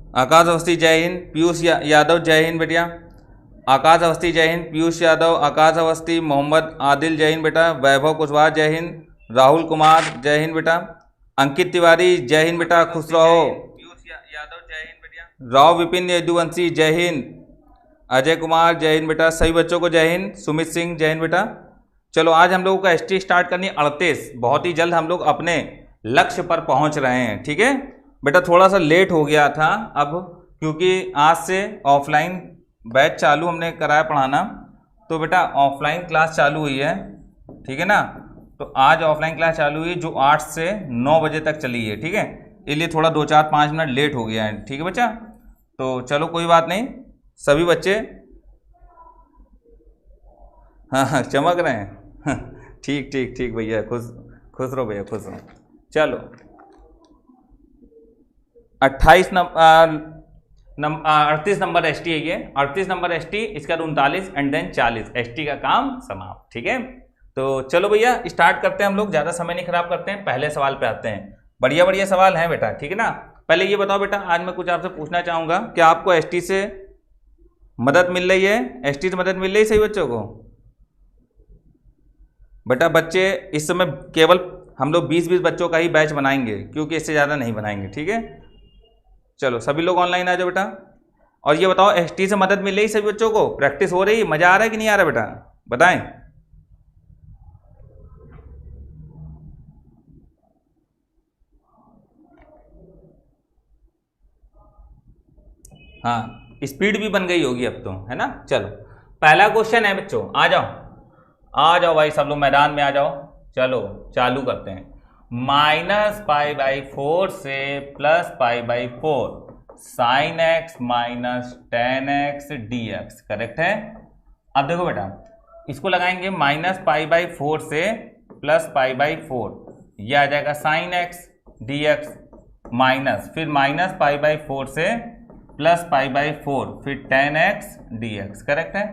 आकाश अवस्थी जय हिंद। पीयूष यादव जय हिंद बेटिया। आकाश अवस्थी जय हिंद। पीयूष यादव, आकाश अवस्थी, मोहम्मद आदिल जय हिंद बेटा। वैभव कुशवाहा जय हिंद। राहुल कुमार जय हिंद बेटा। अंकित तिवारी जय हिंद बेटा, खुश रहो। पीयूष यादव जय हिंद बेटिया। राव विपिन यदुवंशी जय हिंद। अजय कुमार जय हिंद बेटा। सभी बच्चों को जय हिंद। सुमित सिंह जय हिंद बेटा। चलो आज हम लोगों का एसटी स्टार्ट करनी 38। बहुत ही जल्द हम लोग अपने लक्ष्य पर पहुंच रहे हैं, ठीक है बेटा। थोड़ा सा लेट हो गया था अब, क्योंकि आज से ऑफलाइन बैच चालू हमने कराया पढ़ाना, तो बेटा ऑफलाइन क्लास चालू हुई है, ठीक है ना। तो आज ऑफलाइन क्लास चालू हुई जो 8 से 9 बजे तक चली है, ठीक है। इसलिए थोड़ा 2-4-5 मिनट लेट हो गया है, ठीक है बच्चा। तो चलो कोई बात नहीं, सभी बच्चे हाँ चमक रहे हैं ठीक ठीक ठीक भैया, खुश खुश रहो भैया, खुश रहो। चलो 38 नंबर एस टी है ये, 38 नंबर एस टी, इसका 39 एंड देन 40 एस टी का काम समाप्त, ठीक है। तो चलो भैया स्टार्ट करते हैं हम लोग, ज़्यादा समय नहीं खराब करते हैं, पहले सवाल पे आते हैं। बढ़िया बढ़िया सवाल हैं बेटा, ठीक है ना। पहले ये बताओ बेटा, आज मैं कुछ आपसे पूछना चाहूँगा, क्या आपको एस टी से मदद मिल रही है? एस टी से मदद मिल रही है सही बच्चों को? बेटा बच्चे इस समय केवल हम लोग 20-20 बच्चों का ही बैच बनाएंगे, क्योंकि इससे ज़्यादा नहीं बनाएंगे, ठीक है। चलो सभी लोग ऑनलाइन आ जाओ बेटा। और ये बताओ एसटी से मदद मिल रही सभी बच्चों को? प्रैक्टिस हो रही, मजा आ रहा है कि नहीं आ रहा बेटा, बताएं। हाँ स्पीड भी बन गई होगी अब तो, है ना। चलो पहला क्वेश्चन है बच्चों, आ जाओ आ जाओ भाई, सब लोग मैदान में आ जाओ। चलो चालू करते हैं। -π/4 से +π/4 sin x -tan x dx, correct है। अब देखो बेटा, इसको लगाएंगे -π/4 से +π/4, यह आ जाएगा sin x dx, माइनस फिर -π/4 से +π/4 फिर tan x dx, करेक्ट है।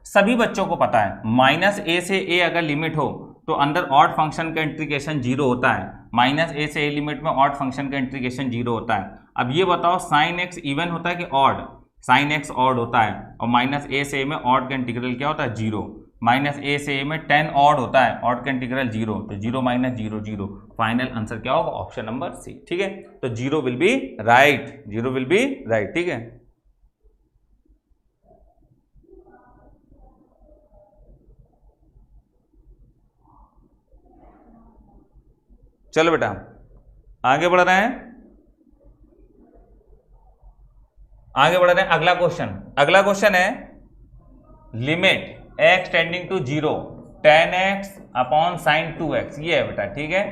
सभी बच्चों को पता है -a से a अगर लिमिट हो तो अंदर ऑड फंक्शन का इंटीग्रेशन 0 होता है। -a से a लिमिट में ऑड फंक्शन का इंटीग्रेशन 0 होता है। अब ये बताओ sin x इवन होता है कि ऑड? sin x ऑड होता है, और -a से a में ऑड का इंटीग्रल क्या होता है? 0। -a से a में tan ऑड होता है, ऑड का इंटीग्रल 0, तो 0 - 0 0। फाइनल आंसर क्या होगा? ऑप्शन नंबर सी, ठीक है। तो 0 will be right, 0 will be right, ठीक है। चलो बेटा आगे बढ़ रहे हैं, अगला क्वेश्चन है limit x tending to 0 tan x upon sin 2x, ये है बेटा, ठीक है।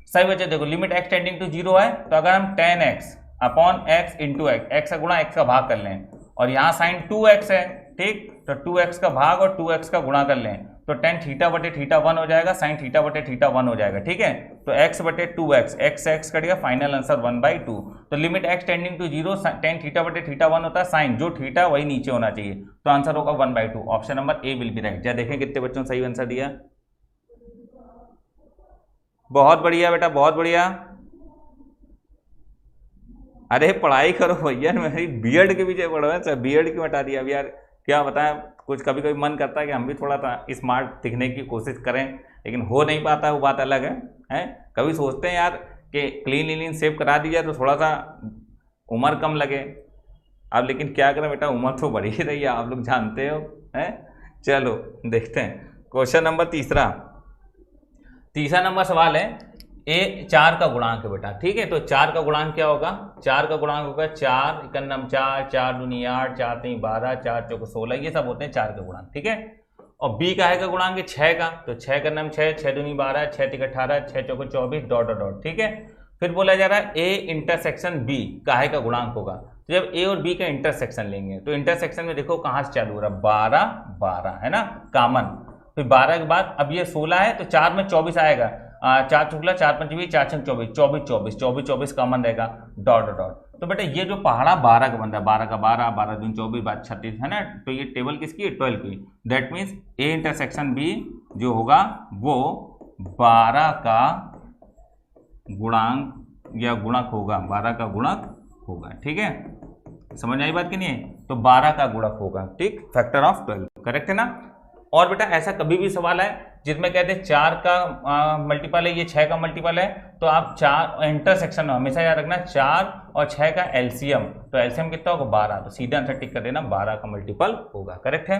सही बच्चे देखो, लिमिट x टेंडिंग टू 0 है, तो अगर हम tan x upon x into x का गुणा x का भाग कर लें, और यहाँ sin 2x है, ठीक, तो 2x का भाग और 2x का गुणा कर लें, तो tan θ/θ 1 हो जाएगा, sin θ/θ 1 हो जाएगा, ठीक है। तो x/2x, x कटेगा, फाइनल आंसर 1/2। तो limit x tending to 0 tan θ/θ 1 होता है, साइन जो थीटा वही नीचे होना चाहिए, तो आंसर होगा 1/2। Option number A will be right. या देखें कितने बच्चों ने सही आंसर दिया। बहुत बढ़िया बेटा, बहुत बढ़िया। अरे पढ़ाई करो भैया, मेरी बीएड के पीछे पढ़ो है, बीएड क्यों हटा दिया अब यार, क्या बताएं। कुछ कभी कभी मन करता है कि हम भी थोड़ा सा स्मार्ट दिखने की कोशिश करें, लेकिन हो नहीं पाता, वो बात अलग है। कभी सोचते हैं यार कि क्लीन सेव करा दी जाए तो थोड़ा सा उम्र कम लगे, अब लेकिन क्या करें बेटा, उम्र तो बढ़ी ही रही है, आप लोग जानते हो, हैं। चलो देखते हैं क्वेश्चन नंबर तीसरा नंबर सवाल है। ए 4 का गुणांक है बेटा, ठीक है। तो 4 का गुणांक क्या होगा? 4 का गुणांक होगा 4 × 4, 4 दूनी 8, 4 3 12, 4 चौको 16, ये सब होते हैं 4 के गुणांक, ठीक है। और बी का है का गुणांक है 6 का, तो 6 का नाम 6, 6 दूनी 12, 6 3 18, 6 चौको 24, डॉट डॉट डॉट, ठीक है। फिर बोला जा रहा है ए इंटरसेक्शन बी का है का गुणांक होगा। तो जब ए और बी का इंटरसेक्शन लेंगे, तो इंटरसेक्शन में देखो कहाँ से चालू हो रहा है, 12 12 है ना, कॉमन। फिर 12 के बाद अब ये 16 है, तो 4 में 24 आएगा, 4 चुकला 4 5 20, 4 6 24, 24 24 24 24 कॉमन रहेगा, डॉट डॉट डॉट। तो बेटा ये जो पहाड़ा 12 का बन रहा है, 12 का 12, 12 दूनी 24, 12 36, है ना। तो ये टेबल किसकी है? 12 की। That means A intersection B जो होगा वो 12 का गुणांक या गुणक होगा, 12 का गुणक होगा। ठीक है, समझ में आई बात कि नहीं है? तो 12 का गुणक होगा। ठीक, फैक्टर ऑफ 12, करेक्ट है ना। और बेटा ऐसा कभी भी सवाल है जिसमें कहते हैं 4 का मल्टीपल है, ये 6 का मल्टीपल है, तो आप 4 इंटरसेक्शन में हमेशा याद रखना 4 और 6 का एलसीएम, तो एलसीएम कितना होगा 12, तो सीधे आंसर टिक कर देना 12 का मल्टीपल होगा। करेक्ट है।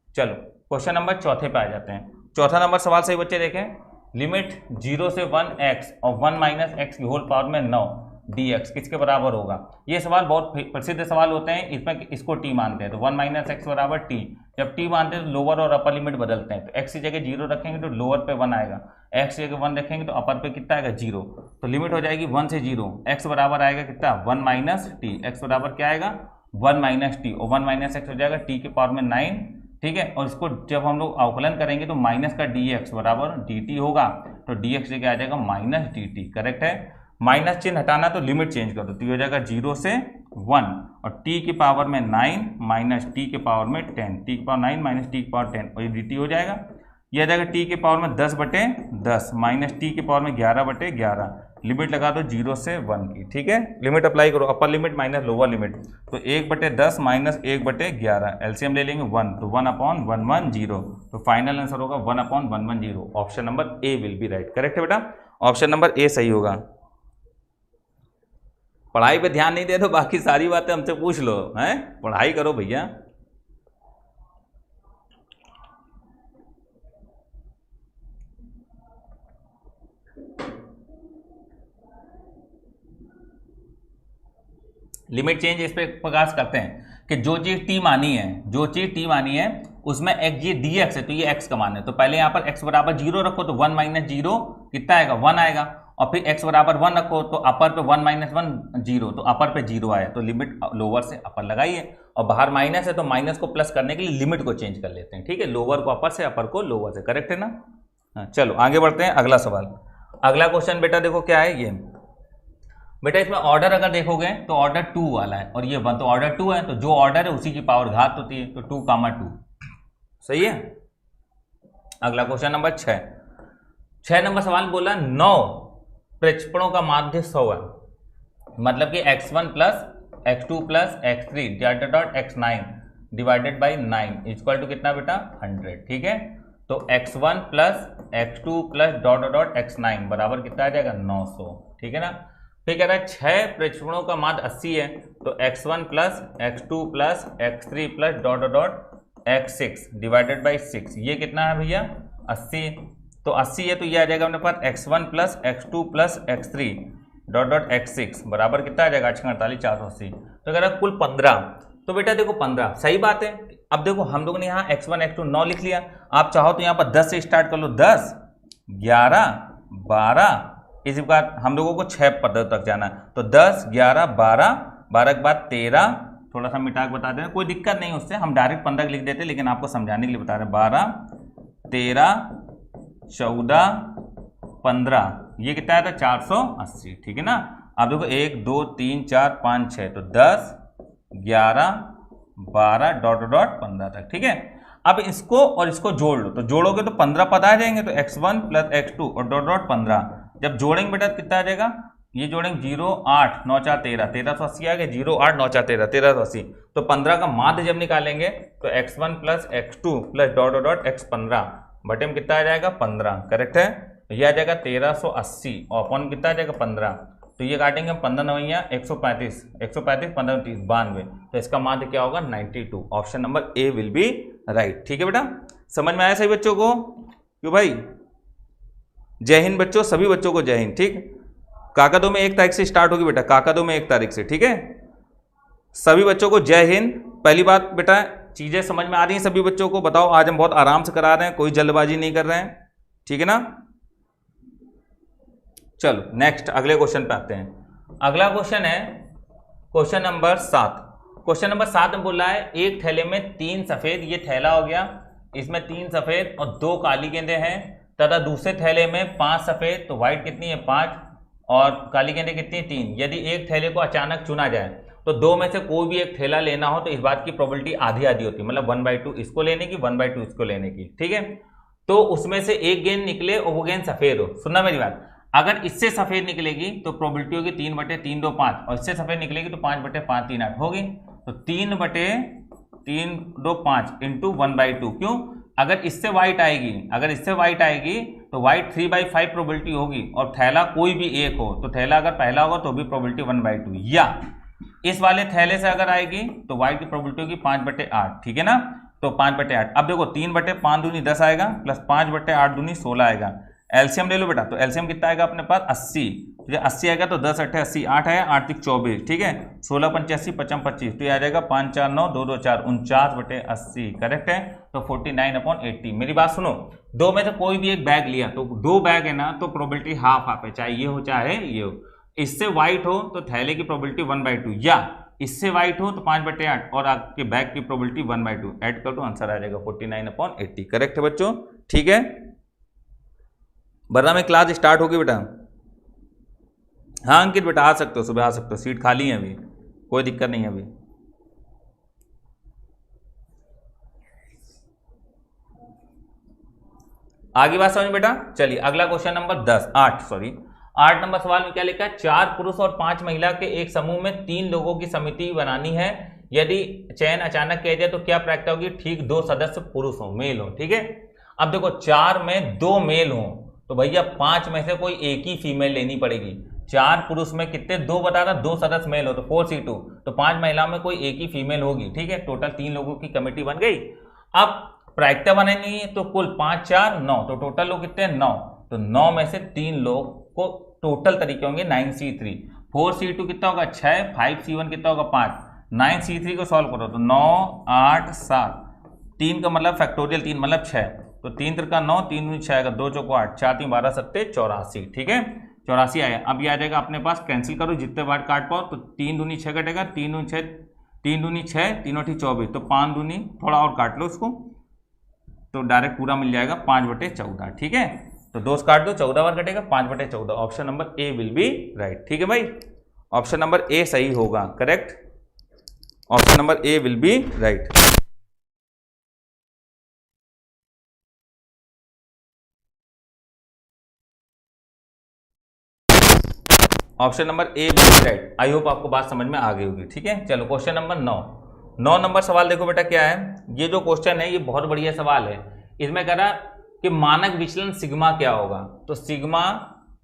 चलो क्वेश्चन नंबर चौथे पे आ जाते हैं। चौथा नंबर सवाल सही बच्चे देखें, लिमिट 0 से 1x और 1 माइनस एक्स की होल पावर में 9 dx किसके बराबर होगा। ये सवाल बहुत प्रसिद्ध सवाल होते हैं, इसमें इसको t मानते हैं, तो 1 माइनस एक्स बराबर t, जब t मानते हैं तो लोअर और अपर लिमिट बदलते हैं, तो x की जगह 0 रखेंगे तो लोअर पे 1 आएगा, x की जगह 1 रखेंगे तो अपर पे कितना आएगा 0, तो लिमिट हो जाएगी 1 से 0, x बराबर आएगा कितना 1 माइनस टी, x बराबर क्या आएगा 1 माइनस टी, और 1 माइनस एक्स हो जाएगा t के पावर में 9। ठीक है, और इसको जब हम लोग अवकलन करेंगे तो माइनस का dx बराबर dt होगा, तो dx जगह आ जाएगा माइनस dt। करेक्ट है, माइनस चिन्ह हटाना तो लिमिट चेंज कर दो, तो ये हो जाएगा 0 से 1 और t की पावर में 9 माइनस t के पावर में 10, t की पावर 9 माइनस t की पावर 10, और ये dt हो जाएगा। ये आ जाएगा t के पावर में 10/10 माइनस t के पावर में 11/11, लिमिट लगा दो 0 से 1 की। ठीक है, लिमिट अप्लाई करो, upper limit minus lower limit, तो 1/10 माइनस 1/11, एलसीएम ले लेंगे 1, तो 1/110, तो फाइनल आंसर होगा 1/110। Option number A will be right. Correct है बेटा, ऑप्शन नंबर ए सही होगा। पढ़ाई पे ध्यान नहीं दे तो बाकी सारी बातें हमसे पूछ लो, हैं पढ़ाई करो भैया। लिमिट चेंज इस पे प्रकाश करते हैं कि जो चीज t मानी है, उसमें x ये dx है, तो ये x का मान है, तो पहले यहाँ पर x बराबर 0 रखो, तो 1 माइनस 0 कितना आएगा 1 आएगा, और फिर x बराबर 1 रखो, तो अपर पे 1 माइनस 1 0, तो अपर पे 0 आया, तो लिमिट लोअर से अपर लगाइए, और बाहर माइनस है तो माइनस को प्लस करने के लिए लिमिट को चेंज कर लेते हैं। ठीक है, लोअर को अपर से, अपर को लोअर से। करेक्ट है ना। चलो आगे बढ़ते हैं, अगला सवाल। अगला क्वेश्चन बेटा देखो क्या है ये, बेटा इसमें ऑर्डर अगर देखोगे तो ऑर्डर 2 वाला है, और ये 1, तो ऑर्डर 2 है, तो जो ऑर्डर है उसी की पावर घात होती है, तो 2, 2 सही है। अगला क्वेश्चन नंबर 6 नंबर सवाल बोला 9 प्रक्षेपणों का माध्य 100 है, मतलब कि x1 plus x2 plus x3 dot x9 divided by 9 equal to कितना बेटा 100। ठीक है, तो x1 plus x2 plus dot x9 बराबर कितना आ जाएगा 900। ठीक है ना। फिर कह रहा है 6 प्रक्षेपणों का माध्य 80 है, तो x1 plus x2 plus x3 plus dot x6 divided by 6, ये कितना है भैया 80, तो 80 है, तो ये आ जाएगा अपने पास x1 plus x2 plus x3 dot x6 बराबर कितना आ जाएगा 48 480, तो कह रहा है कुल 15। तो बेटा देखो 15 सही बात है। अब देखो हम लोगों ने यहाँ x1 x2 9 लिख लिया, आप चाहो तो यहाँ पर 10 से स्टार्ट कर लो, 10 11 12, इसी बात हम लोगों को 6 पद तक जाना है, तो 10 11 12 के बाद 13, थोड़ा सा मिटा के बता देना, कोई दिक्कत नहीं उससे, हम डायरेक्ट 15 लिख देते, लेकिन आपको समझाने के लिए बता रहे हैं। 12 13 14 15, ये कितना है था 480। ठीक है ना। अब देखो 1 2 3 4 5 6, तो 10 11 12 डॉट 15 तक। ठीक है, अब इसको और इसको जोड़ लो, तो जोड़ोगे तो 15 पद आ जाएंगे, तो x1 प्लस x2 और डॉट 15, जब जोड़ेंगे बेटा कितना आ जाएगा, ये जोड़ेंगे 0 8 9 4 13 1380 आ गया, 0 8 9 4 13 1380, तो 15 का माध्य जब निकालेंगे तो x1 plus x2 plus dot x15 बटे में कितना आ जाएगा 15। करेक्ट है, तो ये आ जाएगा 1380 और अपन कितना आ जाएगा 15, तो ये काटेंगे 15 9 135 135 15 30 92, तो इसका माध्य क्या होगा 92। Option number A will be right. ठीक है बेटा, समझ में आया सही बच्चों को? क्यों भाई, जय हिंद बच्चों, सभी बच्चों को जय हिंद। ठीक, काका-दो में 1 तारीख से स्टार्ट होगी बेटा, काका-दो में 1 तारीख से। ठीक है, सभी बच्चों को जय हिंद। पहली बात बेटा, चीजें समझ में आ रही हैं सभी बच्चों को? बताओ, आज हम बहुत आराम से करा रहे हैं, कोई जल्दबाजी नहीं कर रहे हैं। ठीक है ना। चलो नेक्स्ट अगले क्वेश्चन पे आते हैं। अगला क्वेश्चन है क्वेश्चन नंबर 7। क्वेश्चन नंबर 7 में बोला है एक थैले में 3 सफेद, ये थैला हो गया, इसमें 3 सफेद और 2 काली गेंदें हैं, तथा दूसरे थैले में 5 सफेद, तो व्हाइट कितनी है 5 और काली गेंदें कितनी 3। यदि एक थैले को अचानक चुना जाए तो 2 में से कोई भी एक थैला लेना हो, तो इस बात की प्रोबेबिलिटी आधी आधी होती है, मतलब 1/2 इसको लेने की 1/2 इसको लेने की। ठीक है, तो उसमें से एक गेंद निकले और वो गेंद सफेद हो। सुनना मेरी बात, अगर इससे सफेद निकलेगी तो प्रोबेबिलिटी होगी 3/3 2 5, और इससे सफेद निकलेगी तो 5/5 3 8 होगी। तो 3/3 2 5 इंटू 1/2। क्यों? अगर इससे व्हाइट आएगी तो व्हाइट 3/5 प्रोबेबिलिटी होगी, और थैला कोई भी एक हो तो थैला अगर पहला होगा तो भी प्रोबेबिलिटी 1/2, या इस वाले थैले से अगर आएगी तो व्हाइट की प्रोबेबिलिटी होगी 5/8। ठीक है ना? तो 5/8। अब देखो 3/5 दूनी 10 आएगा, प्लस 5/8 दूनी 16 आएगा। एलसीएम ले लो बेटा, तो एलसीएम कितना आएगा अपने पास 80। तो 80 आएगा तो 10 8 80, 8 है 8 3 24। ठीक है, 16 85 55 25, तो ये आ जाएगा 5 4 9 2 2 4 49/80। करेक्ट है। तो 49/80। मेरी बात सुनो, दो में से कोई भी एक बैग लिया तो दो बैग है ना, तो प्रोबेबिलिटी हाफ हाफ है, चाहे ये हो चाहे ये हो। इससे व्हाइट हो तो थैले की प्रोबेबिलिटी 1/2, या इससे व्हाइट हो तो 5/8, और आपके बैग की प्रोबेबिलिटी 1/2। ऐड कर दो, आंसर आ जाएगा 49/80। करेक्ट है बच्चों? ठीक है, वरना में क्लास स्टार्ट होगी बेटा। हाँ अंकित बेटा आ सकते हो, सुबह आ सकते हो, सीट खाली है अभी, कोई दिक्कत नहीं है अभी। आगे बात समझ बेटा। चलिए अगला क्वेश्चन नंबर 8 नंबर सवाल में क्या लिखा है? 4 पुरुष और 5 महिला के एक समूह में 3 लोगों की समिति बनानी है। यदि चयन अचानक किया जाए तो क्या प्रायिकता होगी? ठीक 2 सदस्य पुरुष हो, मेल हो। ठीक है, अब देखो 4 में 2 मेल हो तो भैया 5 में से कोई एक ही फीमेल लेनी पड़ेगी। 4 पुरुष में कितने? 2 बता रहा, 2 सदस्य मेल हो तो 4C2, तो 5 महिलाओं में कोई एक ही फीमेल होगी। ठीक है, टोटल 3 लोगों की कमेटी बन गई। अब प्रायिकता बनानी है तो कुल 5 4 9, तो टोटल लोग कितने? 9। तो 9 में से 3 लोग को टोटल तरीके होंगे 9C3। 4C2 कितना होगा? 6। 5C1 कितना होगा? 5। 9C3 को सॉल्व करो तो 9 8 7, 3 का मतलब फैक्टोरियल 3 मतलब 6, तो 3 3 का 9, 3 6 आएगा, 2 चौको 8, 4 3 12 7 84। ठीक है, 84 आया। अब ये आ जाएगा अपने पास, कैंसिल करो जितने बार काट पाओ, तो 3 दूनी 6 कटेगा, 3 दूनी 6, 3 दूनी 6, 3 8 24, तो 5 दूनी थोड़ा और काट लो उसको, तो डायरेक्ट पूरा मिल जाएगा 5/14। ठीक है, तो 2 काट दो, 14 बार कटेगा, 5/14। Option number A will be right. ठीक है भाई, ऑप्शन नंबर ए सही होगा। Correct, option number A will be right. Option number A will be right. I hope आपको बात समझ में आ गई होगी। ठीक है, चलो क्वेश्चन नंबर 9 नंबर सवाल देखो बेटा क्या है। ये जो क्वेश्चन है ये बहुत बढ़िया सवाल है। इसमें कह रहा कि मानक विचलन सिग्मा क्या होगा? तो सिग्मा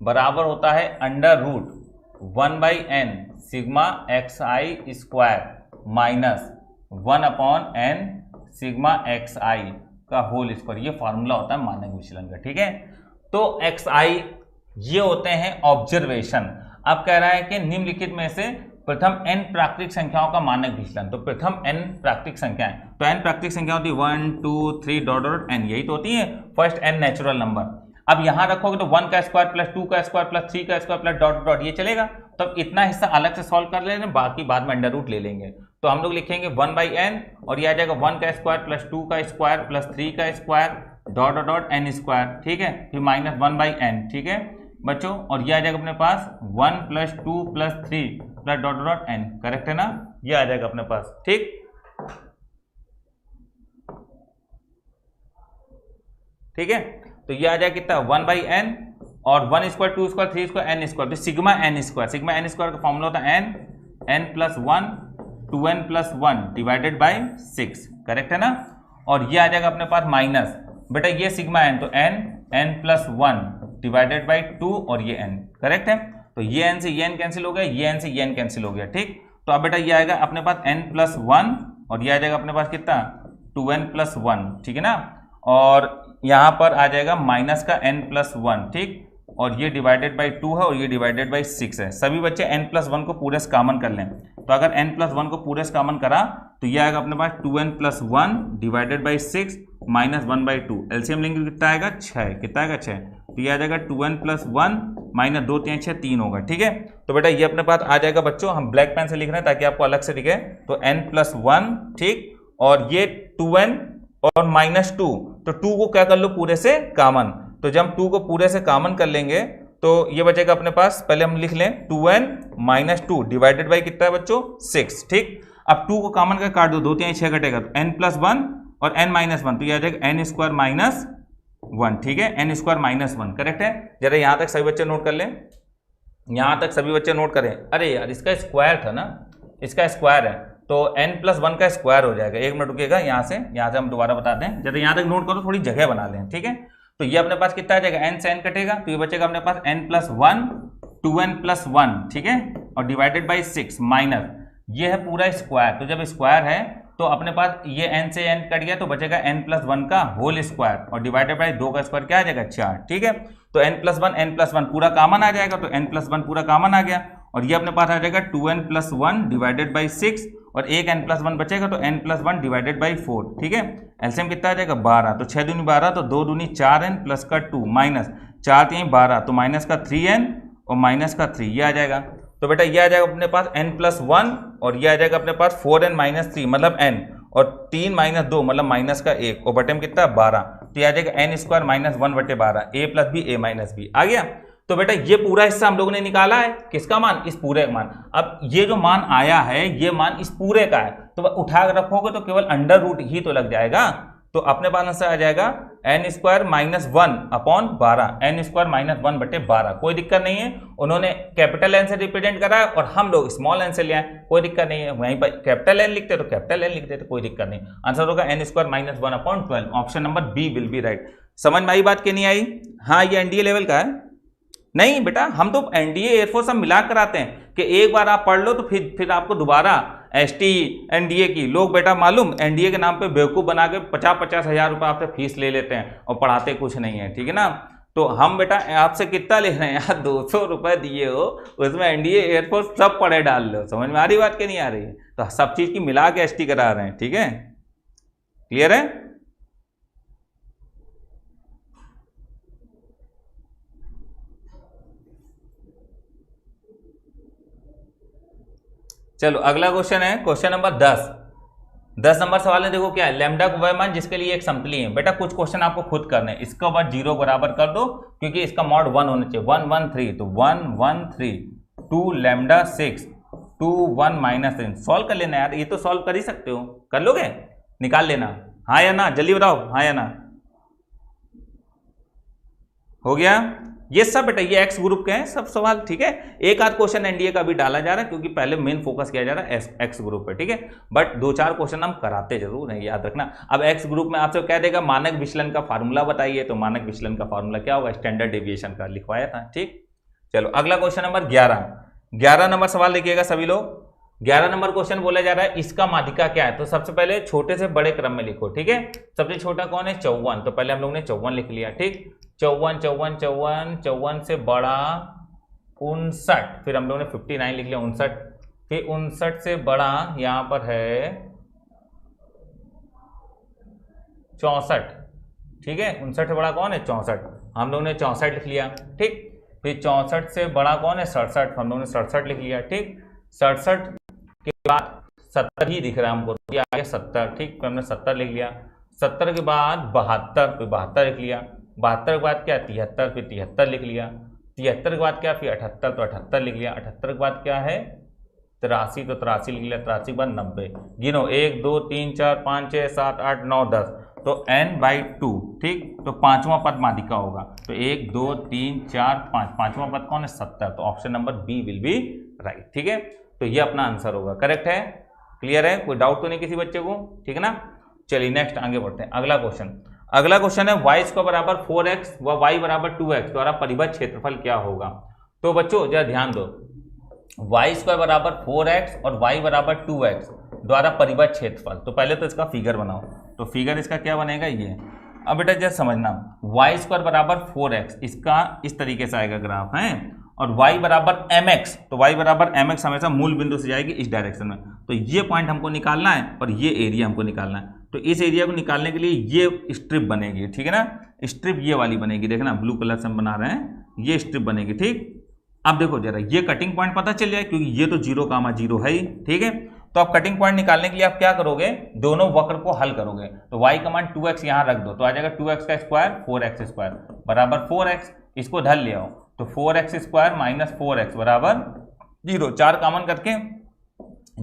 बराबर होता है √1/n sigma xi² minus 1/n sigma xi का होल स्क्वायर। ये फॉर्मूला होता है मानक विचलन का। ठीक है, तो xi ये होते हैं ऑब्जर्वेशन। अब कह रहा है कि निम्नलिखित में से प्रथम n प्राकृतिक संख्याओं का मानक विचलन। तो प्रथम n प्राकृतिक संख्याएं, तो n प्राकृतिक संख्या होती है 1 2 3 डॉट n, यही तो होती है फर्स्ट n नेचुरल नंबर। अब यहां रखोगे तो 1 का स्क्वायर प्लस 2 का स्क्वायर प्लस 3 का स्क्वायर प्लस डॉट डॉट, ये चलेगा। तब इतना हिस्सा अलग से सॉल्व कर लेना, बाकी बाद में अंडर रूट ले लेंगे। तो हम लोग लिखेंगे 1/n, और ये आ जाएगा 1 का स्क्वायर प्लस 2 का स्क्वायर प्लस 3 का square dot dot n square. ठीक है, फिर माइनस 1/n। ठीक है बच्चों, और ये आ जाएगा अपने पास 1 plus 2 plus 3 plus dot dot n। Correct है ना? ये आ जाएगा अपने पास। ठीक, ठीक है, तो ये आ जाएगा कितना? 1/n, और 1 square 2 square 3 square n square, तो sigma n square. Sigma n square का फॉर्मूला होता है n plus 1 2n plus 1 divided by 6। Correct है ना? और ये आ जाएगा अपने पास माइनस, बेटा ये सिग्मा n, तो n प्लस 1 डिवाइडेड बाई 2, और ये n। करेक्ट है, तो ये n से ये n कैंसिल हो गया, ये n से ये n कैंसिल हो गया। ठीक, तो अब बेटा ये आएगा अपने पास n प्लस 1, और ये आ जाएगा अपने पास कितना? 2n plus 1। ठीक है ना, और यहाँ पर आ जाएगा माइनस का n प्लस 1। ठीक, और ये डिवाइडेड बाई 2 है, और ये डिवाइडेड बाई 6 है। सभी बच्चे n प्लस 1 को पूरे से कॉमन कर लें, तो अगर n प्लस 1 को पूरे से कॉमन करा तो ये आएगा अपने पास 2n plus 1 divided by 6 minus 1/2। LCM लेंगे कितना आएगा? 6। कितना आएगा? 6। तो ये आ जाएगा 2n प्लस 1 माइनस 2 3 6 3 होगा। ठीक है, तो बेटा ये अपने पास आ जाएगा बच्चों, हम ब्लैक पेन से लिख रहे हैं ताकि आपको अलग से दिखे। तो n प्लस 1, ठीक, और ये 2n और माइनस 2, तो 2 को क्या कर लो पूरे से कॉमन। तो जब हम 2 को पूरे से कॉमन कर लेंगे तो ये बचेगा अपने पास, पहले हम लिख लें 2n माइनस 2 डिवाइडेड बाई कितना है बच्चों? 6। ठीक, अब 2 को कॉमन का काट दो, 2 3 6 कटेगा, तो n प्लस 1 और n माइनस 1, तो ये आ जाएगा n स्क्वायर माइनस 1, ठीक है, n स्क्वायर माइनस 1, करेक्ट है। जरा यहाँ तक सभी बच्चे नोट कर लें, यहाँ तक सभी बच्चे नोट करें। अरे यार इसका स्क्वायर था ना, इसका स्क्वायर है तो n+1 का स्क्वायर हो जाएगा। एक मिनट रुकिएगा, यहाँ से हम दोबारा बताते हैं। जरा यहाँ तक नोट करो, थोड़ी जगह बना लें, ठीक है। तो ये अपने पास कितना आ जाएगा, n से n कटेगा तो ये बचेगा अपने पास n+1 2n+1, ठीक है, और डिवाइडेड बाई 6 माइनस ये है पूरा स्क्वायर। तो जब स्क्वायर है तो अपने पास ये n से n कट गया तो बचेगा n+1 का होल स्क्वायर और डिवाइडेड बाई 2 का स्क्वायर क्या आ जाएगा 4, ठीक है। तो n+1 पूरा कॉमन आ जाएगा, तो n+1 पूरा कॉमन आ गया और ये अपने पास आ जाएगा 2n+1 डिवाइडेड बाई 6 और एक n+1 बचेगा तो n+1 डिवाइडेड बाई 4, ठीक है। एलसीएम कितना आ जाएगा 12, तो 6 दूनी 12 तो 2 दूनी 4n प्लस का 2 माइनस 4 3 12 तो माइनस का 3n और माइनस का 3 ये आ जाएगा। तो बेटा ये आ जाएगा अपने पास n+1 और ये आ जाएगा अपने पास 4n-3 मतलब n और 3 - 2 मतलब माइनस का 1 और बटे में कितना 12, तो ये आ जाएगा n square minus 1/12 a plus b a minus b आ गया। तो बेटा ये पूरा हिस्सा हम लोगों ने निकाला है, किसका मान, इस पूरे का मान। अब ये जो मान आया है ये मान इस पूरे का है, तो उठा कर रखोगे तो केवल अंडर रूट ही तो लग जाएगा। तो अपने पास आंसर आ जाएगा n square minus 1/12, n square minus 1/12। कोई दिक्कत नहीं है, उन्होंने कैपिटल एन से रिप्रेजेंट करा है और हम लोग स्मॉल एन से ले आए, कोई दिक्कत नहीं है। वहीं पर कैपिटल एन लिखते तो कैपिटल एन लिखते तो कोई दिक्कत नहीं। आंसर होगा n square minus 1/12। Option number B will be right. समझ में आई बात कि नहीं आई? हाँ ये एनडीए लेवल का है। नहीं बेटा हम तो एनडीए एयरफोर्स हम मिला कर आते हैं कि एक बार आप पढ़ लो तो फिर आपको दोबारा एसटी एनडीए की लोग बेटा मालूम एनडीए के नाम पे बेवकूफ़ बना के 50-50 हज़ार रुपये आपसे फीस ले लेते हैं और पढ़ाते कुछ नहीं है, ठीक है ना। तो हम बेटा आपसे कितना ले रहे हैं यार, 200 रुपये दिए हो, उसमें एनडीए एयरफोर्स सब पढ़े डाल लो। समझ में आ रही बात कि नहीं आ रही? तो सब चीज़ की मिला के एसटी करा रहे हैं, ठीक है, क्लियर है। चलो अगला क्वेश्चन है क्वेश्चन नंबर 10 नंबर सवाल में देखो क्या है, लैम्डा वह मान जिसके लिए एक समतली है। बेटा कुछ क्वेश्चन आपको खुद करने हैं, इसका बाद 0 बराबर कर दो क्योंकि इसका मॉड 1 होना चाहिए। 1 1 3 तो 1 1 3 2 लैम्डा 6 2 1 माइनस 3 सॉल्व कर लेना यार, ये तो सॉल्व कर ही सकते हो, कर लोगे, निकाल लेना। हाँ या ना, जल्दी बताओ हाँ या ना। हो गया ये सब बेटा, ये एक्स ग्रुप के हैं सब सवाल, ठीक है। एक आध क्वेश्चन एनडीए का भी डाला जा रहा है क्योंकि पहले मेन फोकस किया जा रहा है एक्स ग्रुप पे, ठीक है। बट 2-4 क्वेश्चन हम कराते जरूर हैं, याद रखना। अब एक्स ग्रुप में आपसे कह देगा मानक विचलन का फार्मूला बताइए, तो मानक विचलन का फार्मूला क्या होगा, स्टैंडर्ड डेविएशन का लिखवाया था, ठीक। चलो अगला क्वेश्चन नंबर 11 नंबर सवाल देखिएगा सभी लोग। 11 नंबर क्वेश्चन बोला जा रहा है इसका माध्यिका क्या है। तो सबसे पहले छोटे से बड़े क्रम में लिखो, ठीक है। सबसे छोटा कौन है 54, तो पहले हम लोग ने 54 लिख लिया, ठीक। 54 से बड़ा 59, फिर हम लोग ने 59 लिख लिया 59, फिर 59 से बड़ा यहाँ पर है 64, ठीक है। 59 से बड़ा कौन है 64, हम लोग ने 64 लिख लिया, ठीक। फिर 64 से बड़ा कौन है 67, हम लोग ने 67 लिख लिया, ठीक। 67 के बाद 70 ही दिख रहा है हमको, ये आ गया 70, ठीक, हमने 70 लिख लिया। 70 के बाद 72, फिर 72 लिख लिया। 72 के बाद क्या 73, फिर 73 लिख लिया। 73 के बाद क्या फिर 78, तो 78 लिख लिया। 78 के बाद क्या है 83, तो 83 लिख लिया। 83 के बाद 90, गिनो 1 2 3 4 5 6 7 8 9 10, तो n/2, ठीक। तो पांचवा पद माध्यिका होगा, तो 1 2 3 4 5, पांचवा पद कौन है 70, तो option number B will be right, ठीक है। तो ये अपना आंसर होगा, करेक्ट है, क्लियर है, कोई डाउट तो नहीं किसी बच्चे को, ठीक है ना। चलिए नेक्स्ट आगे बढ़ते हैं। अगला क्वेश्चन है y² बराबर 4x व y बराबर 2x द्वारा परिबद्ध क्षेत्रफल क्या होगा। तो बच्चों जरा ध्यान दो, y² बराबर 4x और y बराबर 2x द्वारा परिबद्ध क्षेत्रफल। तो पहले तो इसका फिगर बनाओ, तो फिगर इसका क्या बनेगा ये। अब बेटा जरा समझना, y² बराबर 4x इसका इस तरीके से आएगा ग्राफ है, और y बराबर mx, तो y बराबर mx हमेशा मूल बिंदु से जाएगी इस डायरेक्शन में। तो ये पॉइंट हमको निकालना है और ये एरिया हमको निकालना है। तो इस एरिया को निकालने के लिए ये स्ट्रिप बनेगी, ठीक है ना। स्ट्रिप ये वाली बनेगी, देखना ब्लू कलर से हम बना रहे हैं, ये स्ट्रिप बनेगी, ठीक। अब देखो जरा ये कटिंग पॉइंट पता चल जाए क्योंकि ये तो 0, 0 है ही, ठीक है। तो अब कटिंग पॉइंट निकालने के लिए आप क्या करोगे, दोनों वक्र को हल करोगे। तो y का मान 2x यहाँ रख दो, तो आ जाएगा 2x का स्क्वायर 4x² बराबर 4x, इसको ढल ले आओ, तो 4x² माइनस 4x बराबर 0, 4 कॉमन करके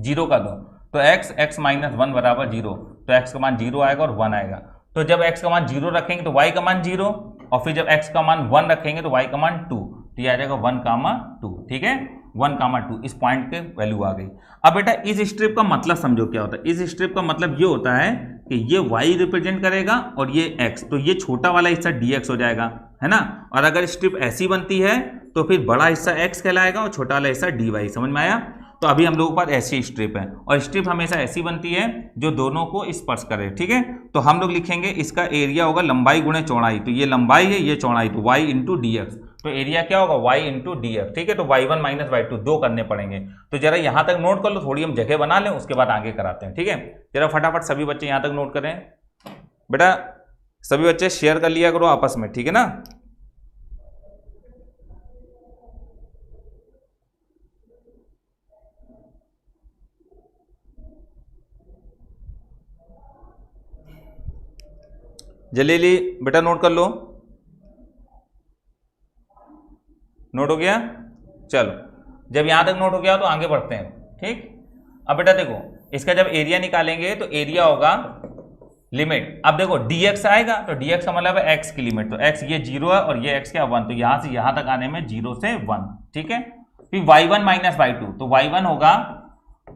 0 का दो, तो x माइनस 1 बराबर 0, तो x का मान 0 आएगा और 1 आएगा। तो जब x का मान 0 रखेंगे तो y का मान 0, और फिर जब x का मान 1 रखेंगे तो y का मान 2, तो ये आ जाएगा 1,2। ठीक है, 1,2 इस पॉइंट के वैल्यू आ गई। अब बेटा इस स्ट्रिप का मतलब समझो क्या होता है। इस स्ट्रिप का मतलब ये होता है कि ये y रिप्रेजेंट करेगा और ये x, तो ये छोटा वाला हिस्सा dx हो जाएगा, है ना। और अगर स्ट्रिप ऐसी बनती है तो फिर बड़ा हिस्सा x कहलाएगा और छोटा वाला हिस्सा dy। समझ में आया। तो अभी हम लोगों के पास ऐसी स्ट्रिप है, और स्ट्रिप हमेशा ऐसी बनती है जो दोनों को स्पर्श करे। ठीक है, तो हम लोग लिखेंगे इसका एरिया होगा लंबाई गुणे चौड़ाई, तो ये लंबाई है ये चौड़ाई, तो y इंटू डी एक्स, तो एरिया क्या होगा y इंटू डी एक्स। ठीक है, तो y1 माइनस y2 दो करने पड़ेंगे। तो जरा यहां तक नोट कर लो, थोड़ी हम जगह बना लें, उसके बाद आगे कराते हैं। ठीक है, जरा फटाफट सभी बच्चे यहां तक नोट करें। बेटा सभी बच्चे शेयर कर लिया करो आपस में, ठीक है ना। जलीली बेटा नोट कर लो, नोट हो गया। चलो जब यहां तक नोट हो गया तो आगे बढ़ते हैं। ठीक, अब बेटा देखो इसका जब एरिया निकालेंगे तो एरिया होगा लिमिट। अब देखो dx आएगा तो dx का मतलब है x की लिमिट, तो x ये 0 है और ये x क्या 1, तो यहां से यहां तक आने में 0 से 1। ठीक है, फिर y1 माइनस y2, तो y1 होगा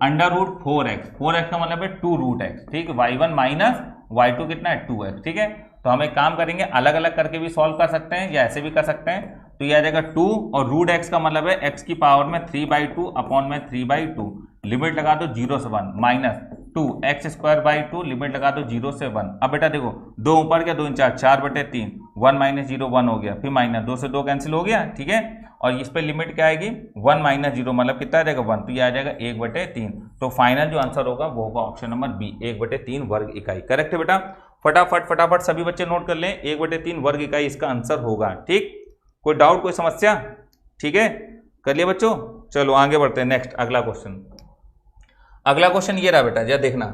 अंडर रूट 4x, 4x का मतलब है 2 रूट x। ठीक है, y1 माइनस y2 कितना है 2x। ठीक है, तो हम एक काम करेंगे, अलग अलग करके भी सॉल्व कर सकते हैं या ऐसे भी कर सकते हैं। तो ये आ जाएगा 2 और रूट x का मतलब है x की पावर में 3/2 अपॉन में 3/2, लिमिट लगा दो 0 से 1 माइनस 2x² 2 लिमिट लगा दो 0 से 1। अब बेटा देखो 2 ऊपर क्या 2 4 4/3, 1 माइनस 0 1 हो गया, फिर माइनस 2 से 2 कैंसिल हो गया। ठीक है, और इस पे लिमिट क्या आएगी 1 माइनस 0 मतलब कितना आ जाएगा 1, तो ये आ जाएगा 1/3। तो फाइनल जो आंसर होगा वो होगा ऑप्शन नंबर बी, 1/3 वर्ग इकाई। करेक्ट है बेटा, फटाफट सभी बच्चे नोट कर लें, 1/3 वर्ग इकाई इसका आंसर होगा। ठीक, कोई डाउट कोई समस्या? ठीक है, कर लिया बच्चों। चलो आगे बढ़ते हैं, नेक्स्ट अगला क्वेश्चन। अगला क्वेश्चन ये रहा बेटा, जरा देखना,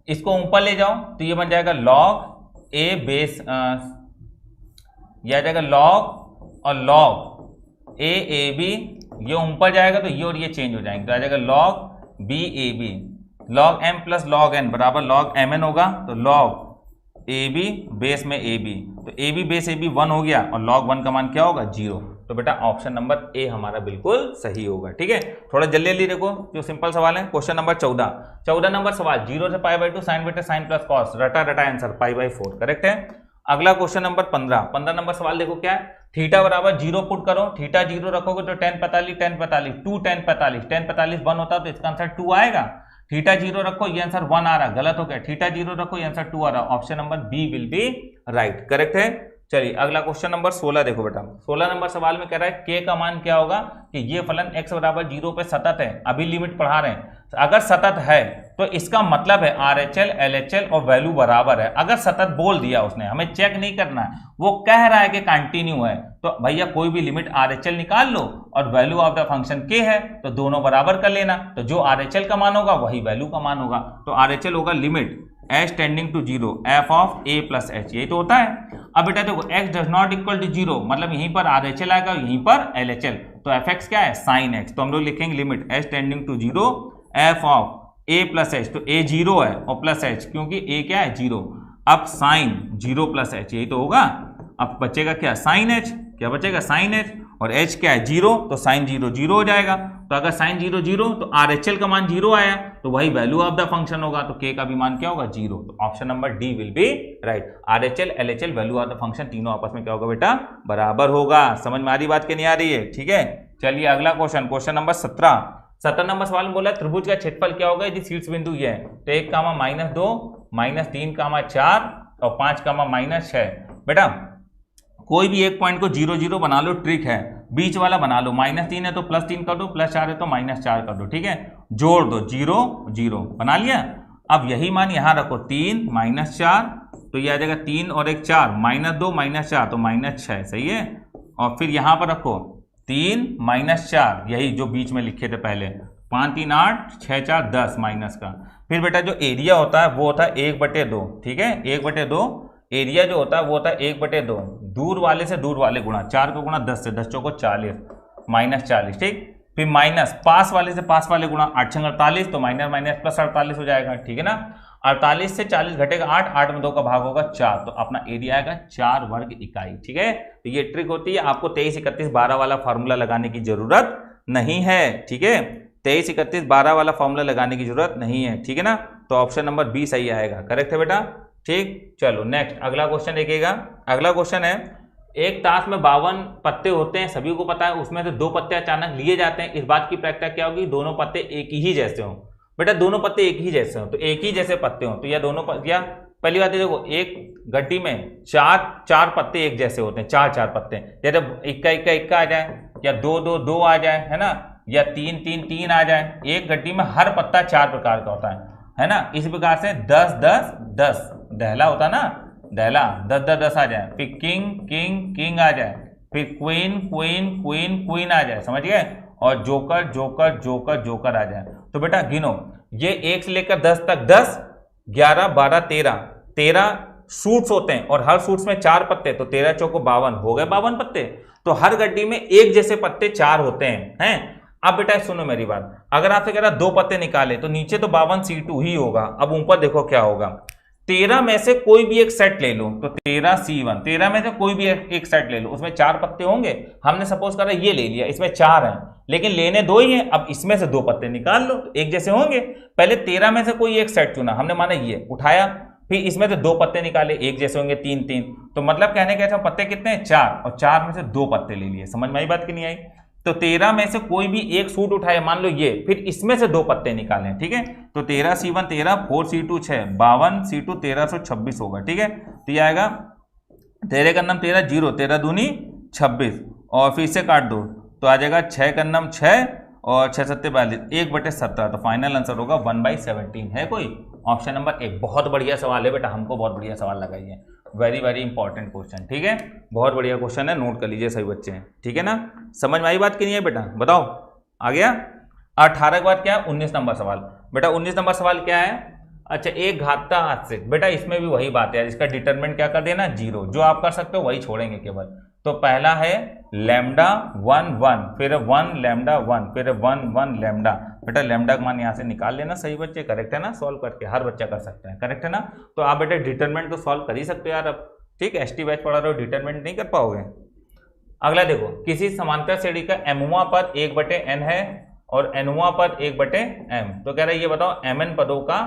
इसको ऊपर ले जाओ तो ये बन जाएगा log a बेस, यह आ जाएगा log और log a ab, ये ऊपर जाएगा तो ये और ये चेंज हो जाएंगे, तो आ जाएगा log b ab, log m plus log n बराबर log mn होगा, तो log ab बेस में ab, तो ab बेस ab 1 हो गया और log 1 का मान क्या होगा 0। तो बेटा ऑप्शन नंबर ए हमारा बिल्कुल सही होगा। ठीक है, थोड़ा जल्दी जल्दी देखो, जो सिंपल सवाल है। क्वेश्चन नंबर 14 नंबर सवाल, 0 से π/2 साइन बेटा साइन प्लस कॉस, रटा आंसर π/4। करेक्ट है। अगला क्वेश्चन नंबर 15 नंबर सवाल देखो क्या है, थीटा बराबर 0 पुट करो, थीटा 0 रखोगे तो tan 45 tan 45 2 tan 45 tan 45 1 होता तो इसका आंसर 2 आएगा। थीटा 0 रखो ये आंसर 1 आ रहा, गलत हो गया, थीटा 0 रखो ये आंसर 2 आ रहा, option number B will be right. Correct है। चलिए अगला क्वेश्चन नंबर 16 देखो बेटा, 16 नंबर सवाल में कह रहा है k का मान क्या होगा कि ये फलन x बराबर 0 पे सतत है, अभी लिमिट पढ़ा रहे हैं। अगर सतत है तो इसका मतलब है RHL LHL और वैल्यू बराबर है। अगर सतत बोल दिया उसने, हमें चेक नहीं करना है, वो कह रहा है कि कंटिन्यू है, तो भैया कोई भी लिमिट RHL निकाल लो और value of the function k है तो दोनों बराबर कर लेना, तो जो RHL का मान होगा वही वैल्यू का मान होगा। तो RHL होगा limit h tending to 0 f of a plus h, यही तो होता है। अब बेटा देखो x does not equal to 0 मतलब यहीं पर RHL आएगा यहीं पर LHL, तो fx क्या है sin x, तो हम लोग लिखेंगे limit h tending to 0 f of a plus h, तो a 0 है और प्लस h क्योंकि a क्या है 0, अब sin 0 प्लस h यही तो होगा। अब बचेगा क्या sin h, क्या बचेगा sin h, और h क्या है 0 तो sin 0 0 हो जाएगा। तो अगर sin 0 0 तो RHL का मान 0 आया तो वही वैल्यू ऑफ द फंक्शन होगा, तो k का भी मान क्या होगा 0, तो option number D will be right. RHL LHL value of the function तीनों आपस में क्या होगा बेटा बराबर होगा। समझ में आ रही बात कि नहीं आ रही है? ठीक है, चलिए अगला क्वेश्चन, क्वेश्चन नंबर 17 नंबर सवाल में बोला त्रिभुज का क्षेत्रफल क्या होगा यदि शीर्ष बिंदु ये है, तो 1 -2 -3 4 और 5 -6। बेटा कोई भी एक पॉइंट को 0 0 बना लो, ट्रिक है, बीच वाला बना लो, -3 है तो +3 कर दो, +4 है तो -4 कर दो। ठीक है, जोड़ दो 0 0 बना लिया। अब यही मान यहां रखो 3 -4 तो ये आ जाएगा 3 और 1 4 -2 -4 तो -6 सही है। और फिर यहां पर रखो 3 -4 यही जो बीच में लिखे थे पहले, 5 3 8 6 4 10 माइनस का। फिर बेटा जो एरिया होता है वो होता है 1/2। ठीक है, 1/2 एरिया जो होता है वो होता है 1/2, दूर वाले से दूर वाले गुणा, 4 को गुणा 10 से, 10 चौको 40 -40। ठीक, फिर माइनस पास वाले से पास वाले गुणा, 8 6 48 तो माइनस माइनस प्लस 48 हो जाएगा। ठीक है ना। 48 से 40 घटेगा 8, 8 में 2 का भाग होगा 4, तो अपना एरिया आएगा 4 वर्ग इकाई। ठीक है, तो ये ट्रिक होती है, आपको 23, 31, 12 वाला फार्मूला लगाने की जरूरत नहीं है। ठीक है, 23, 31, 12 वाला फार्मूला लगाने की जरूरत नहीं है। ठीक है ना, तो ऑप्शन नंबर बी सही आएगा, करेक्ट है बेटा। ठीक, चलो नेक्स्ट अगला क्वेश्चन देखिएगा। अगला क्वेश्चन है, एक ताश में 52 पत्ते होते हैं, सभी को पता है, उसमें से 2 पत्ते अचानक लिए जाते हैं, इस बात की प्रक्रिया क्या होगी, दोनों पत्ते एक ही जैसे हों। बेटा दोनों पत्ते एक ही जैसे हों, तो एक ही जैसे पत्ते हों, तो या दोनों या पहली बात है देखो, एक गड्डी में चार पत्ते एक जैसे होते हैं, चार पत्ते, या तो इक्का आ जाए, या 2 आ जाए, है ना, या 3 आ जाए। एक गड्डी में हर पत्ता 4 प्रकार का होता है ना। इस प्रकार से 10 दहला होता ना, दहला 10 आ जाए, फिर किंग आ जाए, फिर क्वीन आ जाए, समझ गए, और जोकर आ जाए। तो बेटा गिनो, ये 1 से लेकर 10 तक 10, 11, 12, 13 सूट्स होते हैं, और हर सूट्स में 4 पत्ते, तो 13 चौको 52 हो गए 52 पत्ते। तो हर गड्डी में एक जैसे पत्ते 4 होते हैं। अब बेटा सुनो मेरी बात, अगर आपसे कह रहा 2 पत्ते निकाले, तो नीचे तो 52 C2 ही होगा। अब ऊपर देखो क्या होगा, 13 में से कोई भी एक सेट ले लो, तो 13 C1, 13 में से कोई भी एक सेट ले लो, उसमें 4 पत्ते होंगे। हमने सपोज करा ये ले लिया, इसमें 4 हैं, लेकिन लेने 2 ही हैं। अब इसमें से 2 पत्ते निकाल लो, तो एक जैसे होंगे। पहले 13 में से कोई एक सेट चुना, हमने माना ये उठाया, फिर इसमें से 2 पत्ते निकाले, एक जैसे होंगे 3, तो मतलब कहने के पत्ते कितने हैं, 4, और 4 में से 2 पत्ते ले लिए। समझ में आई बात कि नहीं आई। तो 13 में से कोई भी एक सूट उठाए, मान लो ये, फिर इसमें से 2 पत्ते निकालें। ठीक है, तो 13 C1 13, 4 C2 6, 52 C2 1326 होगा। ठीक है, तो ये आएगा 13 का नाम 13, 0, 13 दूनी 26, और फिर से काट दो, तो आ जाएगा 6 का नाम 6, और 6 7 42, 1/17, तो फाइनल आंसर होगा 1/17 है कोई। Option number 1। बहुत बढ़िया सवाल है बेटा, हमको बहुत बढ़िया सवाल लगा है, वेरी इंपॉर्टेंट क्वेश्चन। ठीक है, बहुत बढ़िया क्वेश्चन है, नोट कर लीजिए सभी बच्चे हैं। ठीक है ना, समझ में आई बात कि नहीं है बेटा, बताओ आ गया। 18 के बाद क्या है, 19 नंबर सवाल। बेटा 19 नंबर सवाल क्या है, अच्छा एक घातांक, बेटा इसमें भी वही बात है, इसका डिटरमिनेंट क्या कर देना, 0, जो आप कर सकते हो वही छोड़ेंगे केवल। तो पहला है लैम्डा 1 1, फिर 1 लैम्डा 1, फिर 1 1 लैम्डा। बेटा लैम्डा का मान यहाँ से निकाल लेना, सही बच्चे, करेक्ट है ना, सॉल्व करके हर बच्चा कर सकता है, करेक्ट है ना। तो आप बेटा डिटरमिनेंट तो सॉल्व कर ही सकते हो यार अब। ठीक, ST बैच पढ़ा रहे हो, डिटरमिनेंट नहीं कर पाओगे। अगला देखो, किसी समांतर श्रेणी का mवां पद 1/n है और nवां पद 1/m, तो कह रहा है ये बताओ mn पदों का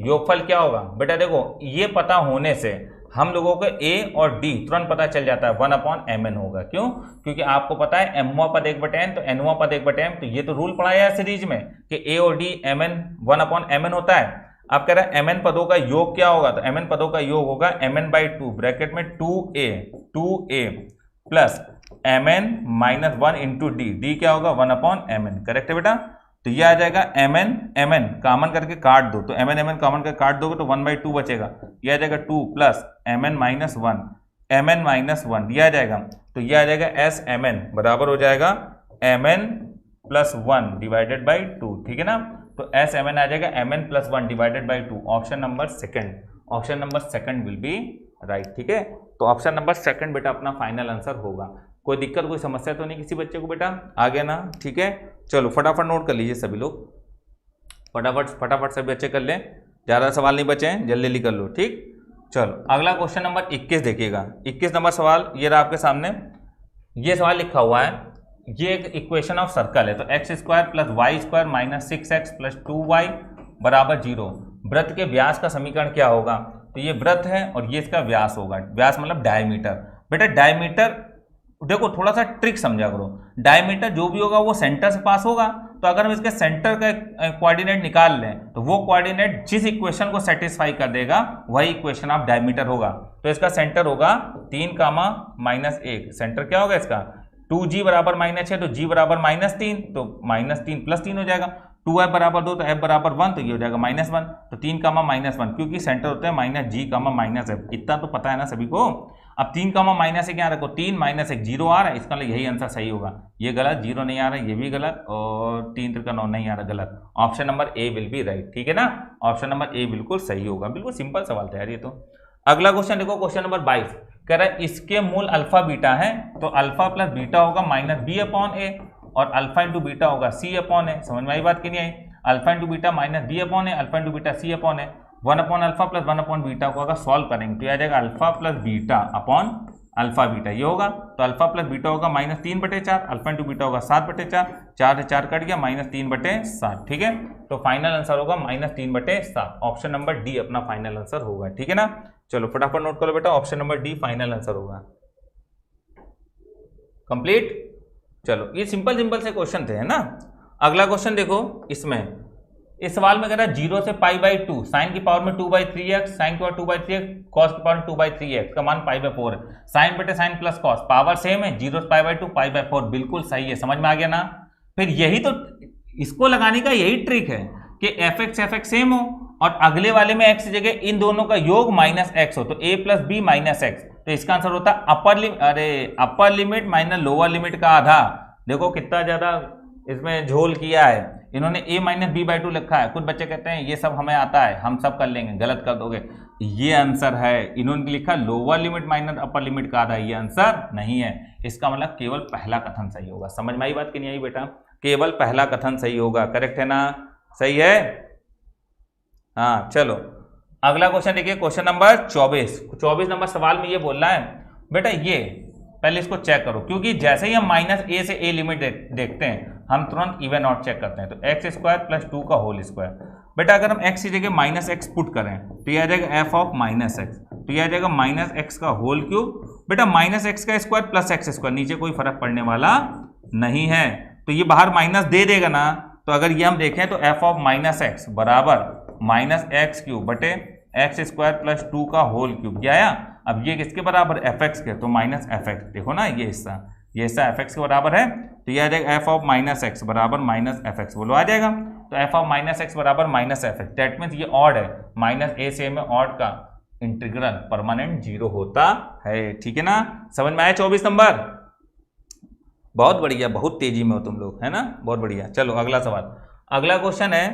योगफल क्या होगा। बेटा देखो ये पता होने से हम लोगों को A और D तुरंत पता चल जाता है, 1/mn होगा। क्यों? क्योंकि आपको पता है mवां पद 1/n, तो nवां पद 1/m, तो ये तो रूल पढ़ाया है सीरीज में कि A और D mn 1/mn होता है। आप कह रहे हैं mn पदों का योग क्या होगा, तो mn पदों का योग होगा mn/2 ब्रैकेट में 2a plus mn minus 1 into D क्या होगा 1/mn, करेक्ट है बेटा। तो ये आ जाएगा mn कॉमन करके काट दो, तो mn कॉमन करके काट दोगे तो 1/2 बचेगा, ये आ जाएगा 2 प्लस mn माइनस 1 ये आ जाएगा, तो ये आ जाएगा SMN बराबर हो जाएगा mn प्लस 1 डिवाइडेड बाई 2, ठीक है ना। तो SMN आ जाएगा mn plus 1 divided by 2, option number second will be right, ठीक है। तो ऑप्शन नंबर सेकंड बेटा अपना फाइनल आंसर होगा। कोई दिक्कत कोई समस्या तो नहीं किसी बच्चे को बेटा, आ गया ना, ठीक है। चलो फटाफट नोट कर लीजिए सभी लोग, फटाफट सभी बच्चे कर लें, ज़्यादा सवाल नहीं बचे हैं, जल्दी जल्दी कर लो, ठीक। चलो अगला क्वेश्चन नंबर 21 देखिएगा। 21 नंबर सवाल ये रहा आपके सामने, ये सवाल लिखा हुआ है, ये एक इक्वेशन ऑफ सर्कल है, तो x² plus y² minus 6x plus 2y बराबर 0। वृत्त के व्यास का समीकरण क्या होगा, तो ये वृत्त है और ये इसका व्यास होगा, व्यास मतलब डायमीटर। बेटा डायमीटर देखो थोड़ा सा ट्रिक समझा करो, डायमीटर जो भी होगा वो सेंटर से पास होगा, तो अगर हम इसके सेंटर का कोऑर्डिनेट निकाल लें तो वो कोऑर्डिनेट जिस इक्वेशन को सेटिस्फाई कर देगा वही इक्वेशन ऑफ डायमीटर होगा। तो इसका सेंटर होगा 3, -1, सेंटर क्या होगा इसका 2g बराबर -6, तो g बराबर -3, तो -3 प्लस 3 हो जाएगा, 2f बराबर 2 तो f बराबर 1, तो ये हो जाएगा -1, तो 3, -1 क्योंकि सेंटर होता है -g, -f, इतना तो पता है ना सभी को। अब 3, -1 यहाँ रखो, 3 -1 0 आ रहा है, इसका यही आंसर सही होगा। ये गलत, 0 नहीं आ रहा है, ये भी गलत, और 3 3 9 नहीं आ रहा, गलत। Option number A will be right, ठीक है ना, ऑप्शन नंबर ए बिल्कुल सही होगा। बिल्कुल सिंपल सवाल था यार ये तो। अगला क्वेश्चन देखो, क्वेश्चन नंबर 22 कह रहा है इसके मूल अल्फा बीटा है, तो अल्फा प्लस बीटा होगा -b/a और अल्फा इंटू बीटा होगा c/a। समझ में आई बात कि नहीं आई, alpha into beta -b/a, alpha into beta c/a। 1 upon alpha plus 1 upon beta को अगर सॉल्व करेंगे तो यह आ जाएगा alpha plus beta upon alpha beta, ये होगा। तो अल्फा प्लस बीटा होगा -3/4, अल्फा इंटू बीटा होगा 7/4, 4 से 4 कट गया -3/7, ठीक है। तो फाइनल आंसर होगा -3/7। ऑप्शन नंबर डी अपना फाइनल आंसर होगा, ठीक है ना। चलो फटाफट नोट करो बेटा, option number D final answer होगा। कंप्लीट। चलो ये सिंपल से क्वेश्चन थे, है ना। अगला क्वेश्चन देखो, इसमें इस सवाल में कह रहा है 0 से π/2 साइन की पावर में 2/3x, साइन की पावर 2/3x, कॉस की पावर में 2/3x का मान π/4 है। साइन बटे sine plus cos, power same है, 0 से π/2 π/4, बिल्कुल सही है, समझ में आ गया ना। फिर यही तो इसको लगाने का यही ट्रिक है कि fx सेम हो और अगले वाले में x की जगह इन दोनों का योग -x हो, तो a + b -x, तो इसका आंसर होता है upper limit minus lower limit का आधा। देखो कितना ज्यादा इसमें झोल किया है इन्होंने, a - b/2 लिखा है। कुछ बच्चे कहते हैं ये सब हमें आता है, हम सब कर लेंगे, गलत कर दोगे। ये आंसर है, इन्होंने लिखा lower limit minus upper limit का आधा, ये आंसर नहीं है। इसका मतलब केवल पहला कथन सही होगा। समझ में आई बात कि नहीं आई बेटा? केवल पहला कथन सही होगा, करेक्ट है ना, सही है। हाँ चलो अगला क्वेश्चन देखिए, क्वेश्चन नंबर 24 नंबर सवाल में ये बोल रहा है बेटा, ये पहले इसको चेक करो, क्योंकि जैसे ही हम -a से a लिमिट देखते हैं हम तुरंत इवन आउट चेक करते हैं। तो x² + 2 का होल स्क्वायर, बेटा अगर हम x की जगह -x पुट करें तो यह आ जाएगा f(-x), तो यह आ जाएगा -x का होल क्यूब। बेटा -x का स्क्वायर प्लस x², नीचे कोई फर्क पड़ने वाला नहीं है, तो ये बाहर माइनस दे देगा ना। तो अगर ये हम देखें तो f(-x) बराबर -x³ बटे x² + 2 का होल क्यूब, क्या आया। अब ये किसके बराबर, fx के, तो -fx, देखो ना ये हिस्सा fx के बराबर है, तो यह आ जाएगा f(-x) बराबर -fx, बोलो आ जाएगा। तो f(-x) बराबर -fx, दैट मीन्स ये ऑड है, -a से में ऑड का इंटीग्रल परमानेंट 0 होता है, ठीक है ना। समझ में आया 24 नंबर? बहुत बढ़िया, बहुत तेजी में हो तुम लोग, है ना, बहुत बढ़िया। चलो अगला सवाल, अगला क्वेश्चन है,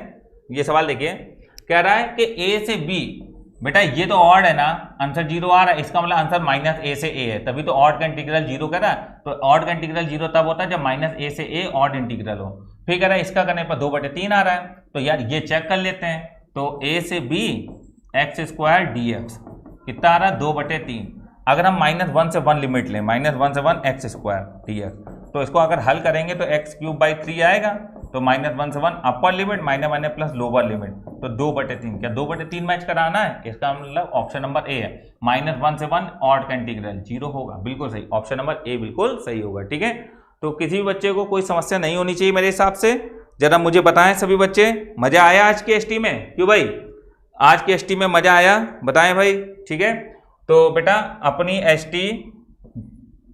ये सवाल देखिए, कह रहा है कि a से b, बेटा ये तो ऑड है ना, आंसर 0 आ रहा है, इसका मतलब आंसर -a से a है, तभी तो ऑड का इंटीग्रल 0 कर रहा है। तो ऑड का इंटीग्रल 0 तब होता है जब -a से a ऑड इंटीग्रल हो। फिर कह रहा है इसका करने पर 2/3 आ रहा है, तो यार ये चेक कर लेते हैं। तो a से b x² dx कितना आ रहा है, 2/3। अगर हम -1 से 1 लिमिट लें, -1 से 1 x² dx, तो इसको अगर हल करेंगे तो x³/3 आएगा। तो -1 से 1 upper limit minus plus lower limit, तो 2/3, क्या 2/3 मैच कराना है, इसका मतलब ऑप्शन नंबर ए है। -1 से 1 ऑड का इंटीग्रल 0 होगा, बिल्कुल सही, ऑप्शन नंबर ए बिल्कुल सही होगा, ठीक है। तो किसी भी बच्चे को कोई समस्या नहीं होनी चाहिए मेरे हिसाब से। जरा मुझे बताएं सभी बच्चे, मजा आया आज के एसटी में? क्यों भाई, आज के एसटी में मजा आया? बताएं भाई, ठीक है। तो बेटा अपनी एसटी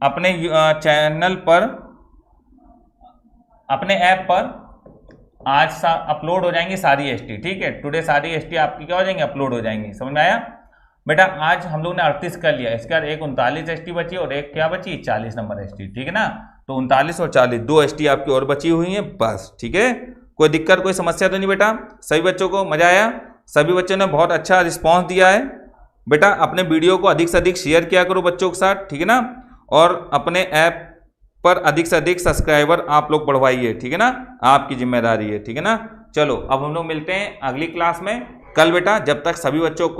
अपने चैनल पर, अपने ऐप पर आज अपलोड हो जाएंगी सारी एसटी, ठीक है। टुडे सारी एसटी आपकी क्या हो जाएंगी, अपलोड हो जाएंगी। समझ में आया बेटा? आज हम लोग ने 38 कर लिया, इसके बाद एक 39 एसटी बची और एक क्या बची, 40 नंबर एसटी, ठीक है ना। तो 39 और 40 2 एसटी आपकी और बची हुई हैं बस, ठीक है। कोई दिक्कत कोई समस्या तो नहीं बेटा? सभी बच्चों को मजा आया? सभी बच्चों ने बहुत अच्छा रिस्पॉन्स दिया है। बेटा अपने वीडियो को अधिक से अधिक शेयर किया करो बच्चों के साथ, ठीक है ना। और अपने ऐप पर अधिक से अधिक सब्सक्राइबर आप लोग बढ़वाइए, ठीक है ना, आपकी जिम्मेदारी है, ठीक है ना। चलो अब हम लोग मिलते हैं अगली क्लास में कल बेटा। जब तक सभी बच्चों को